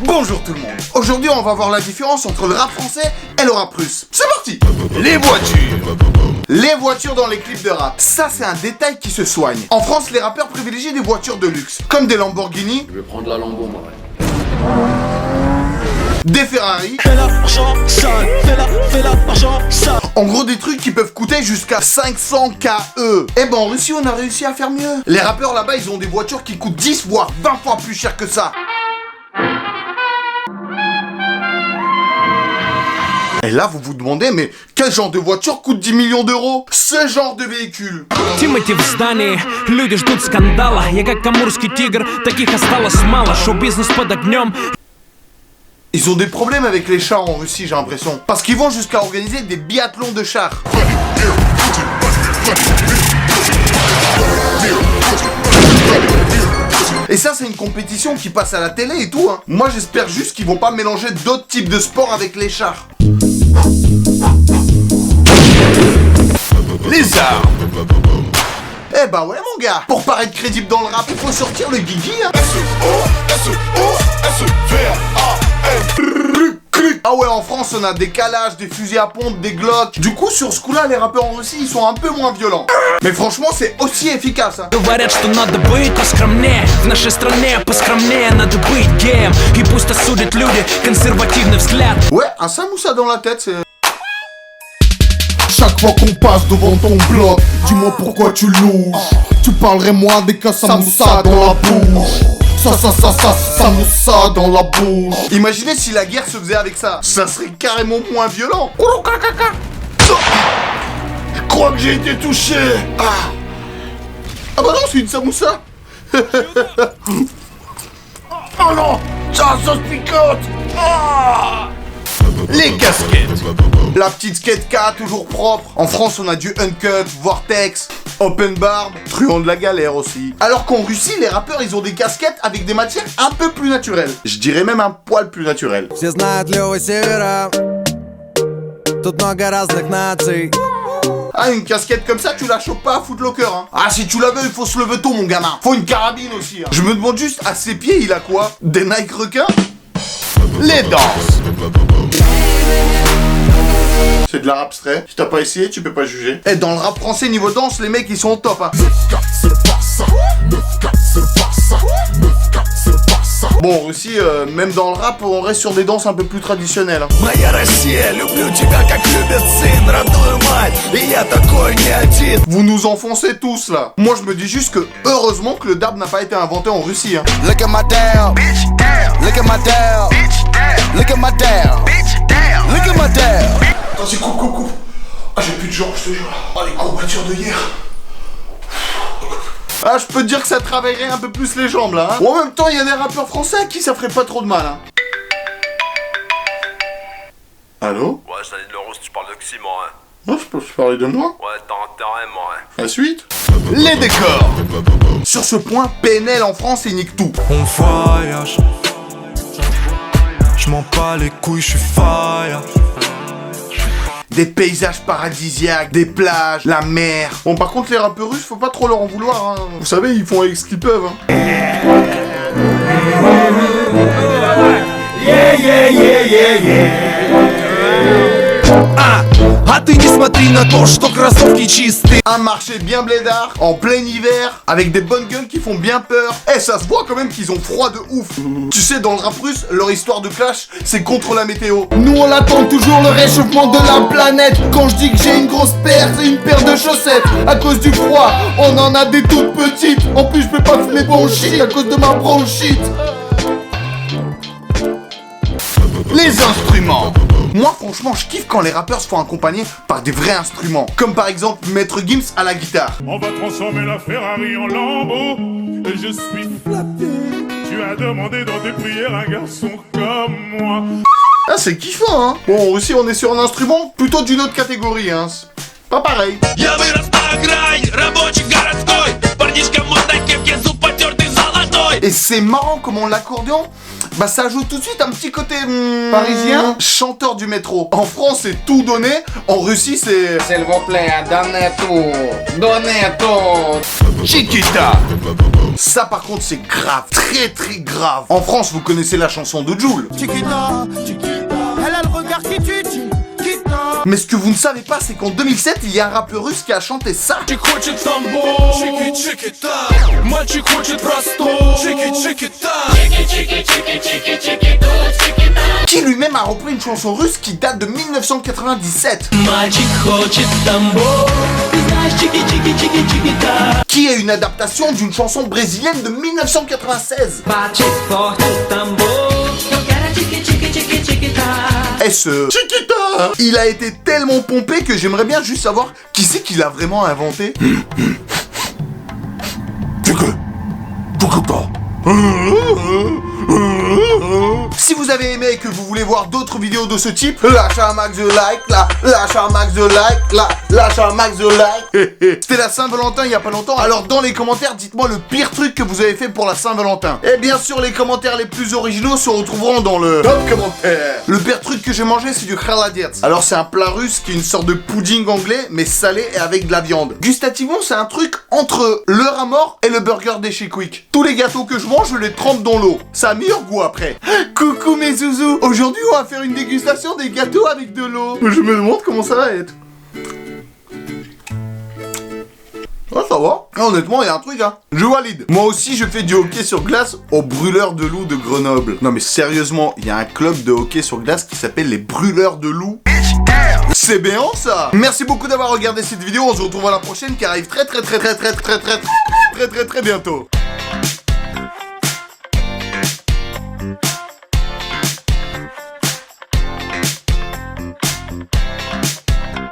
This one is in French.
Bonjour tout le monde. Aujourd'hui, on va voir la différence entre le rap français et le rap russe. C'est parti. Les voitures. Les voitures dans les clips de rap. Ça, c'est un détail qui se soigne. En France, les rappeurs privilégient des voitures de luxe, comme des Lamborghini. Je vais prendre la Lambo, moi. Des Ferrari. Fais l'argent sale, fais l'argent sale. En gros, des trucs qui peuvent coûter jusqu'à 500 KE. Eh ben, en Russie, on a réussi à faire mieux. Les rappeurs là-bas, ils ont des voitures qui coûtent 10 voire 20 fois plus cher que ça. Et là, vous vous demandez, mais quel genre de voiture coûte 10 millions d'euros? Ce genre de véhicule. Тимати в здании, люди ждут скандала. Я как амурский тигр, таких осталось мало. Шоу-бизнес под огнем. Ils ont des problèmes avec les chars en Russie, j'ai l'impression. Parce qu'ils vont jusqu'à organiser des biathlons de chars. Et ça, c'est une compétition qui passe à la télé et tout, hein. Moi, j'espère juste qu'ils vont pas mélanger d'autres types de sports avec les chars. Les armes. Eh bah ouais, mon gars. Pour paraître crédible dans le rap, il faut sortir le guigui, hein. Ah ouais, en France, on a des calages, des fusils à pompe, des glocks. Du coup, sur ce coup-là, les rappeurs en Russie, ils sont un peu moins violents. Mais franchement, c'est aussi efficace, hein. Говорят, что надо быть поскромнее. В нашей стране поскромнее надо быть геем. И пусть осудят люди консервативный взгляд. Ouais, un samoussa dans la tête, c'est... Chaque fois qu'on passe devant ton bloc, dis-moi pourquoi tu louches. Tu parlerais moins des cas samoussa dans la bouche. Samoussa dans la bouche. Imaginez si la guerre se faisait avec ça. Ça serait carrément moins violent. Je crois que j'ai été touché. Ah bah non, c'est une samoussa. Oh non, ça sauce piquante. Ah. Les casquettes. La petite skate K, toujours propre. En France, on a du Uncut, Vortex, Open Barb, Truand de la galère aussi. Alors qu'en Russie, les rappeurs, ils ont des casquettes avec des matières un peu plus naturelles. Je dirais même un poil plus naturel. Все знают Лёва Севера. Тут много разных наций. Ah, une casquette comme ça, tu la chopes pas à Footlocker, hein. Ah, si tu la veux, il faut se lever tôt, mon gamin. Faut une carabine aussi, hein. Je me demande juste, à ses pieds, il a quoi? Des Nike requins? Les danses. C'est de l'art abstrait. Si t'as pas essayé, tu peux pas juger. Et dans le rap français, niveau danse, les mecs, ils sont au top, hein. Bon, en Russie, même dans le rap, on reste sur des danses un peu plus traditionnelles, hein. Моя Россия, люблю тебя как любит сын, родную мать, и я такой не один. Vous nous enfoncez tous, là. Moi, je me dis juste que, heureusement que le dab n'a pas été inventé en Russie, hein. Look at my down, bitch down. Look at my down, bitch down. Look at my down, bitch down. Look at my down. Attends, c'est coupe. Ah, j'ai plus de jambes, je te jure. Oh, les courbatures de hier. Ah, je peux te dire que ça travaillerait un peu plus les jambes, là, hein. Ou en même temps, il y a des rappeurs français à qui ça ferait pas trop de mal, hein. Allô? Ouais, salut Laurent, si tu parles de Ximon, hein. Non, je peux parler de moi. Ouais, t'as vraiment, hein. La suite? Les décors. Sur ce point, PNL en France, il nique tout. On voyage. Je m'en bats les couilles, je suis fire. Des paysages paradisiaques, des plages, la mer. Bon, par contre, les rappeurs russes, faut pas trop leur en vouloir, hein. Vous savez, ils font avec ce qu'ils peuvent, hein. А ты не смотри на то, что кроссовки чистые. Un marché bien blédard, en plein hiver, avec des bonnes gueules qui font bien peur. Eh, ça se voit quand même qu'ils ont froid de ouf. Tu sais, dans le rap russe, leur histoire de clash, c'est contre la météo. Nous on attend toujours le réchauffement de la planète. Quand je dis que j'ai une grosse paire, c'est une paire de chaussettes. À cause du froid, on en a des toutes petites. En plus je peux pas fumer bon shit à cause de ma bronchite. Les instruments. Moi, franchement, je kiffe quand les rappeurs se font accompagner par des vrais instruments. Comme par exemple Maître Gims à la guitare. On va transformer la Ferrari en Lambo. Et je suis flatté. Tu as demandé dans tes prières un garçon comme moi. Ah, c'est kiffant, hein. Bon, aussi, on est sur un instrument plutôt d'une autre catégorie, hein. C'est pas pareil. Я вырос на окраине, рабочий городской. Парнишка в модной кепке, зуб потертый золотой. Et c'est marrant comment l'accordéon, bah ça ajoute tout de suite un petit côté Parisien. chanteur du métro. En France, c'est tout donné. En Russie, c'est... S'il vous plaît, donnez tout. Donnez tout. Chiquita. Ça par contre c'est grave, très très grave. En France vous connaissez la chanson de Jul. Chiquita, Chiquita, elle a le regard qui tue, Chiquita. Mais ce que vous ne savez pas c'est qu'en 2007 il y a un rappeur russe qui a chanté ça. Qui lui-même a repris une chanson russe qui date de 1997. Qui est une adaptation d'une chanson brésilienne de 1996. Et ce Chiquita, il a été tellement pompé que j'aimerais bien juste savoir qui c'est qui l'a vraiment inventé. Si vous avez aimé et que vous voulez voir d'autres vidéos de ce type, lâchez un max de like, lâchez un max de like, lâchez un max de like. C'était la Saint-Valentin il y a pas longtemps, alors dans les commentaires, dites-moi le pire truc que vous avez fait pour la Saint-Valentin. Et bien sûr, les commentaires les plus originaux se retrouveront dans le top commentaire. Le pire truc que j'ai mangé, c'est du khaladets. Alors c'est un plat russe qui est une sorte de pudding anglais, mais salé et avec de la viande. Gustativement, c'est un truc entre le rat mort et le burger des chez Quick. Tous les gâteaux que je mange, je les trempe dans l'eau. Ça a meilleur goût après. Coucou mes zouzous. Aujourd'hui, on va faire une dégustation des gâteaux avec de l'eau. Je me demande comment ça va être. Ah, ça va. Honnêtement, il y a un truc, hein. Je valide. Moi aussi, je fais du hockey sur glace au Brûleurs de Loup de Grenoble. Non, mais sérieusement, il y a un club de hockey sur glace qui s'appelle les Brûleurs de Loup. C'est bien ça. Merci beaucoup d'avoir regardé cette vidéo. On se retrouve à la prochaine qui arrive très bientôt.